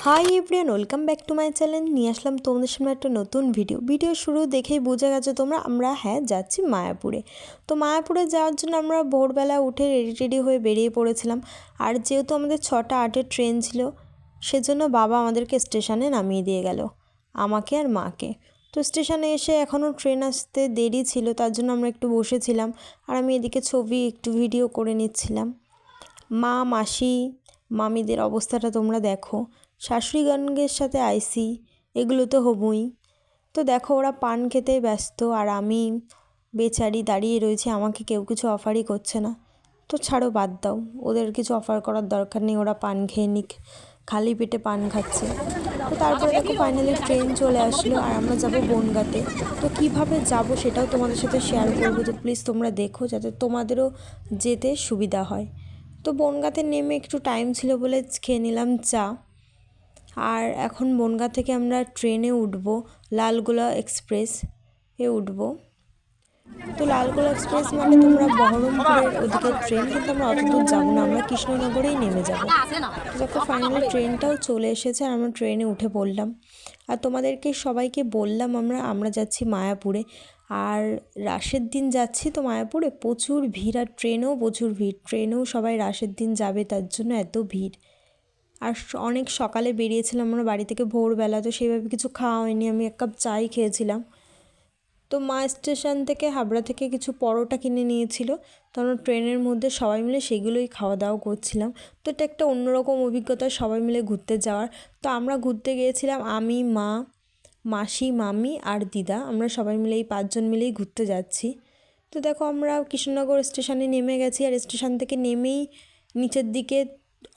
Hi everyone, welcome back to my channel. নিয়ে আসলাম তোমাদের সামনে একটা নতুন ভিডিও শুরু দেখেই বোঝা গেছে তোমরা আমরা যাচ্ছি মায়াপুরে। তো মায়াপুরে যাওয়ার জন্য আমরা ভোরবেলা উঠে রেডি হয়ে বেরিয়ে পড়েছিলাম। আর যেহেতু আমাদের 6টা 8-এর ট্রেন ছিল, সেজন্য বাবা আমাদেরকে স্টেশনে নামিয়ে দিয়ে গেল, আমাকে আর মাকে। তো স্টেশনে এসে এখনও ট্রেন আসতে দেরি ছিল, তার জন্য আমরা একটু বসেছিলাম। আর আমি এদিকে ছবি একটু ভিডিও করে নিচ্ছিলাম। মা মাসি মামিদের অবস্থাটা তোমরা দেখো, শাশুড়িগণের সাথে আইসি, এগুলো তো হবই। তো দেখো ওরা পান খেতে ব্যস্ত আর আমি বেচারি দাঁড়িয়ে রয়েছি, আমাকে কেউ কিছু অফারই করছে না। তো ছাড়ো, বাদ দাও, ওদের কিছু অফার করার দরকার নেই, ওরা পান খেয়ে নিক, খালি পেটে পান খাচ্ছে। তো তারপরে দেখো ফাইনালি ট্রেন চলে আসলো আর আমরা যাব বনগাঁতে। তো কিভাবে যাব সেটাও তোমাদের সাথে শেয়ার করবো, তো প্লিজ তোমরা দেখো যাতে তোমাদেরও যেতে সুবিধা হয়। তো বনগাঁতে নেমে একটু টাইম ছিল বলে খেয়ে নিলাম চা। আর এখন বনগাঁ থেকে আমরা ট্রেনে উঠবো, লালগোলা এক্সপ্রেস এ উঠবো। তো লালগোলা এক্সপ্রেস মানে তোমরা বহরমপুরের ওদিকে ট্রেন, কিন্তু আমরা অত দূর যাবো না, আমরা কৃষ্ণনগরেই নেমে যাবো। দেখো ফাইনালি ট্রেনটাও চলে এসেছে আর আমরা ট্রেনে উঠে পড়লাম। আর তোমাদেরকে সবাইকে বললাম আমরা যাচ্ছি মায়াপুরে। আর রাসের দিন যাচ্ছি তো মায়াপুরে, প্রচুর ভিড়, আর ট্রেনেও প্রচুর ভিড়, ট্রেনেও সবাই রাসের দিন যাবে তার জন্য এত ভিড়। আর অনেক সকালে বেরিয়েছিলাম আমরা বাড়ি থেকে ভোরবেলা, তো সেইভাবে কিছু খাওয়া হয়নি, আমি 1 কাপ চাই খেয়েছিলাম। তো মা স্টেশন থেকে হাবড়া থেকে কিছু পরোটা কিনে নিয়েছিল, তো আমরা ট্রেনের মধ্যে সবাই মিলে সেগুলোই খাওয়া দাওয়া করছিলাম। তো এটা একটা অন্যরকম অভিজ্ঞতা সবাই মিলে ঘুরতে যাওয়ার। তো আমরা ঘুরতে গিয়েছিলাম, আমি, মা, মাসি, মামি আর দিদা, আমরা সবাই মিলে এই 5 জন মিলেই ঘুরতে যাচ্ছি। তো দেখো আমরা কৃষ্ণনগর স্টেশনে নেমে গেছি, আর স্টেশন থেকে নেমেই নিচের দিকে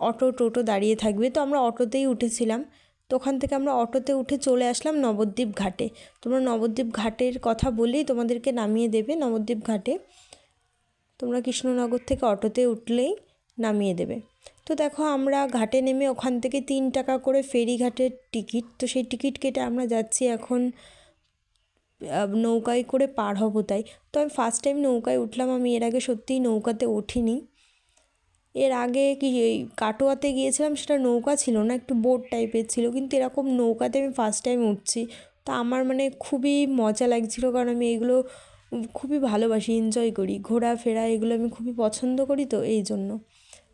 অটো টোটো দাঁড়িয়ে থাকবে, তো আমরা অটোতেই উঠেছিলাম। তো ওখান থেকে আমরা অটোতে উঠে চলে আসলাম নবদ্বীপ ঘাটে। তোমরা নবদ্বীপ ঘাটের কথা বলেই তোমাদেরকে নামিয়ে দেবে নবদ্বীপ ঘাটে, তোমরা কৃষ্ণনগর থেকে অটোতে উঠলেই নামিয়ে দেবে। তো দেখো আমরা ঘাটে নেমে ওখান থেকে 3 টাকা করে ফেরিঘাটের টিকিট, তো সেই টিকিট কেটে আমরা যাচ্ছি এখন নৌকায় করে পার হব। তাই তো আমি ফার্স্ট টাইম নৌকায় উঠলাম, আমি এর আগে সত্যিই নৌকাতে উঠিনি। এর আগে কি এই কাটোয়াতে গিয়েছিলাম, সেটা নৌকা ছিল না, একটু বোট টাইপের ছিল, কিন্তু এরকম নৌকাতে আমি ফার্স্ট টাইম উঠছি। তো আমার মানে খুবই মজা লাগছিল, কারণ আমি এগুলো খুবই ভালোবাসি, এনজয় করি, ঘোরাফেরা এগুলো আমি খুবই পছন্দ করি, তো এই জন্য।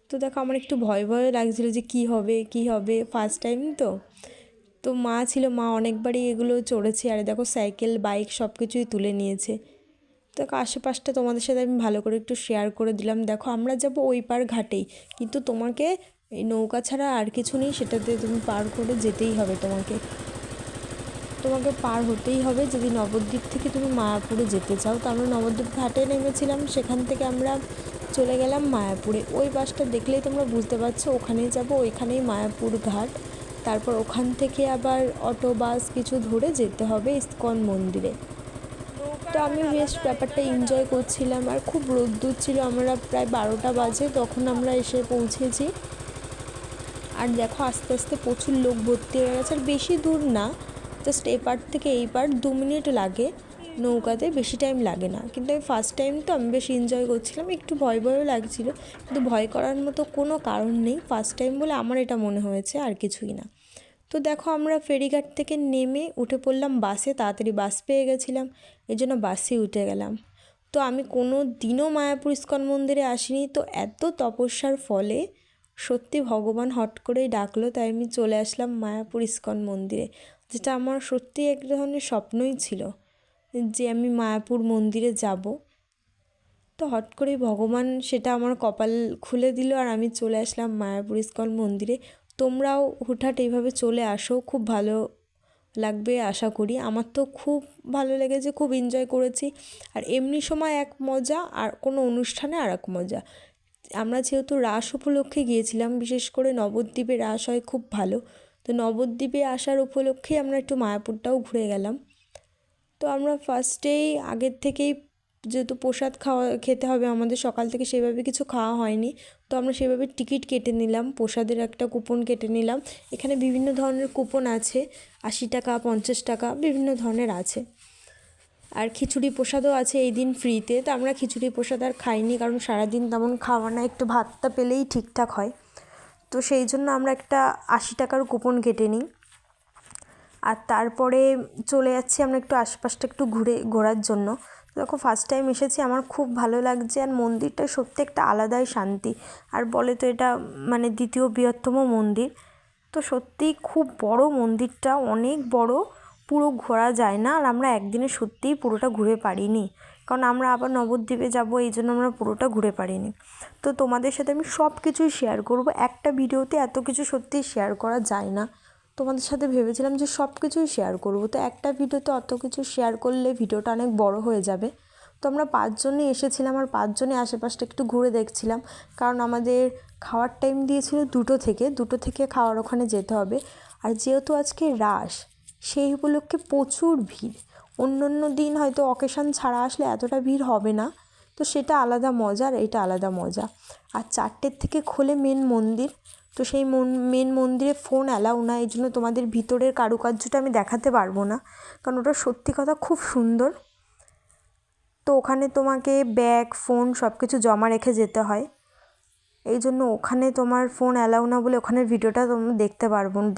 তো দেখো আমার একটু ভয় লাগছিলো যে কী হবে ফার্স্ট টাইম তো। তো মা ছিল, মা অনেকবারই এগুলো চড়েছে, আর দেখো সাইকেল বাইক সব কিছুই তুলে নিয়েছে। দেখো আশেপাশটা তোমাদের সাথে আমি ভালো করে একটু শেয়ার করে দিলাম। দেখো আমরা যাব ওই পার ঘাটেই, কিন্তু তোমাকে এই নৌকা ছাড়া আর কিছু নেই, সেটাতে তুমি পার করে যেতেই হবে, তোমাকে পার হতেই হবে যদি নবদ্বীপ থেকে তুমি মায়াপুরে যেতে চাও। তো আমরা নবদ্বীপ ঘাটে নেমেছিলাম, সেখান থেকে আমরা চলে গেলাম মায়াপুরে। ওই বাসটা দেখলেই তোমরা বুঝতে পারছো ওখানেই যাব, ওইখানেই মায়াপুর ঘাট। তারপর ওখান থেকে আবার অটো বাস কিছু ধরে যেতে হবে ইস্কন মন্দিরে। তো আমি বেশ ব্যাপারটা এনজয় করছিলাম, আর খুব রোদ্দুর ছিল, আমরা প্রায় 12টা বাজে তখন আমরা এসে পৌঁছেছি। আর দেখো আস্তে আস্তে প্রচুর লোক ভর্তি হয়ে গেছে, আর বেশি দূর না, জাস্ট এই পার থেকে এই পার 2 মিনিট লাগে নৌকাতে, বেশি টাইম লাগে না। কিন্তু আমি ফার্স্ট টাইম তো আমি বেশ এনজয় করছিলাম, একটু ভয়ও লাগছিল, কিন্তু ভয় করার মতো কোনো কারণ নেই, ফার্স্ট টাইম বলে আমার এটা মনে হয়েছে, আর কিছুই না। তো দেখো আমরা ফেরিঘাট থেকে নেমে উঠে পড়লাম বাসে, তাড়াতাড়ি বাস পেয়ে গেছিলাম, এই জন্য বাসে উঠে গেলাম। তো আমি কোনো দিনও মায়াপুর ইস্কন মন্দিরে আসিনি, তো এত তপস্যার ফলে সত্যি ভগবান হট করেই ডাকলো, তাই আমি চলে আসলাম মায়াপুর ইস্কন মন্দিরে, যেটা আমার সত্যি এক ধরনের স্বপ্নই ছিল যে আমি মায়াপুর মন্দিরে যাব। তো হট করেই ভগবান সেটা আমার কপাল খুলে দিল, আর আমি চলে আসলাম মায়াপুর ইস্কন মন্দিরে। তোমরাও হুটহাট এইভাবে চলে আসো, খুব ভালো লাগবে আশা করি। আমার তো খুব ভালো লেগেছে, খুব এনজয় করেছি। আর এমনি সময় এক মজা, আর কোনো অনুষ্ঠানে আর এক মজা। আমরা যেহেতু রাস উপলক্ষে গিয়েছিলাম, বিশেষ করে নবদ্বীপে রাস হয় খুব ভালো, তো নবদ্বীপে আসার উপলক্ষেই আমরা একটু মায়াপুরটাও ঘুরে গেলাম। তো আমরা ফার্স্টেই আগের থেকেই যেহেতু প্রসাদ খেতে হবে আমাদের, সকাল থেকে সেভাবে কিছু খাওয়া হয়নি, তো আমরা সেভাবে টিকিট কেটে নিলাম, প্রসাদের একটা কুপন কেটে নিলাম। এখানে বিভিন্ন ধরনের কুপন আছে, 80 টাকা 50 টাকা বিভিন্ন ধরনের আছে। আর খিচুড়ি প্রসাদও আছে এই দিন ফ্রিতে। তো আমরা খিচুড়ি প্রসাদ আর খাইনি, কারণ সারাদিন তেমন খাওয়া না, একটু ভাতটা পেলেই ঠিকঠাক হয়। তো সেই জন্য আমরা একটা 80 টাকার কুপন কেটে নিই। আর তারপরে চলে যাচ্ছি আমরা একটু আশপাশটা একটু ঘোরার জন্য। দেখো ফার্স্ট টাইম এসেছি, আমার খুব ভালো লাগছে। আর মন্দিরটা সত্যি একটা আলাদাই শান্তি। আর বলে তো এটা মানে দ্বিতীয় বৃহত্তম মন্দির। তো সত্যিই খুব বড় মন্দিরটা, অনেক বড়, পুরো ঘোরা যায় না। আর আমরা একদিনে সত্যিই পুরোটা ঘুরে পারিনি, কারণ আমরা আবার নবদ্বীপে যাব, এই জন্য আমরা পুরোটা ঘুরে পারিনি। তো তোমাদের সাথে আমি সব কিছুই শেয়ার করব। একটা ভিডিওতে এত কিছু সত্যিই শেয়ার করা যায় না। তোমাদের সাথে ভেবেছিলাম যে সব কিছুই শেয়ার করব, তো একটা ভিডিওতে অত কিছু শেয়ার করলে ভিডিওটা অনেক বড় হয়ে যাবে। তো আমরা 5 জনই এসেছিলাম, আর 5 জনে আশেপাশটা একটু ঘুরে দেখছিলাম, কারণ আমাদের খাওয়ার টাইম দিয়েছিল 2টো থেকে খাওয়ার ওখানে যেতে হবে। আর যেহেতু আজকে রাস, সেই উপলক্ষে প্রচুর ভিড়। অন্য দিন হয়তো অকেশন ছাড়া আসলে এতটা ভিড় হবে না, তো সেটা আলাদা মজা আর এটা আলাদা মজা। আর 4টের থেকে খোলে মেন মন্দির। তো সেই মেন মন্দিরে ফোন অ্যালাউ না, এই জন্য তোমাদের ভিতরের কারুকার্যটা আমি দেখাতে পারবো না, কারণ ওটা সত্যি কথা খুব সুন্দর। তো ওখানে তোমাকে ব্যাগ, ফোন সব কিছু জমা রেখে যেতে হয়, এই জন্য ওখানে তোমার ফোন অ্যালাউ না বলে ওখানের ভিডিওটা তোমরা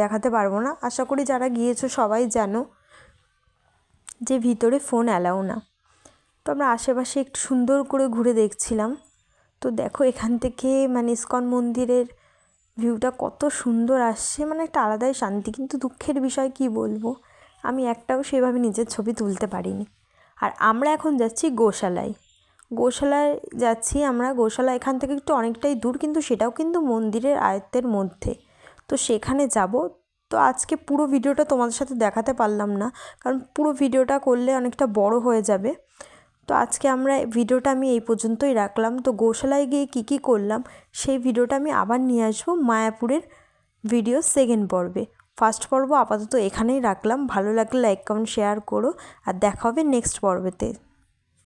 দেখাতে পারবো না। আশা করি যারা গিয়েছো সবাই জানো যে ভিতরে ফোন অ্যালাউ না। তো আমরা আশেপাশে একটু সুন্দর করে ঘুরে দেখছিলাম। তো দেখো এখান থেকে মানে ইস্কন মন্দিরের ভিউটা কত সুন্দর আসছে, মানে একটা আলাদাই শান্তি। কিন্তু দুঃখের বিষয় কি বলবো, আমি একটাও সেভাবে নিজের ছবি তুলতে পারিনি। আর আমরা এখন যাচ্ছি গোশালায় যাচ্ছি আমরা। গোশালা এখান থেকে একটু অনেকটাই দূর, কিন্তু সেটাও কিন্তু মন্দিরের আয়ত্তের মধ্যে। তো সেখানে যাব। তো আজকে পুরো ভিডিওটা তোমাদের সাথে দেখাতে পারলাম না, কারণ পুরো ভিডিওটা করলে অনেকটা বড় হয়ে যাবে। তো আজকে ভিডিওটা আমি এই পর্যন্তই রাখলাম। তো গোশালায় গিয়ে কী করলাম সেই ভিডিওটা আমি আবার নিয়ে আসবো মায়াপুরের ভিডিও সেকেন্ড পর্বে। ফার্স্ট পর্ব আপাতত এখানেই রাখলাম। ভালো লাগলে লাইক, কমেন্ট, শেয়ার করো, আর দেখা হবে নেক্সট পর্বেতে।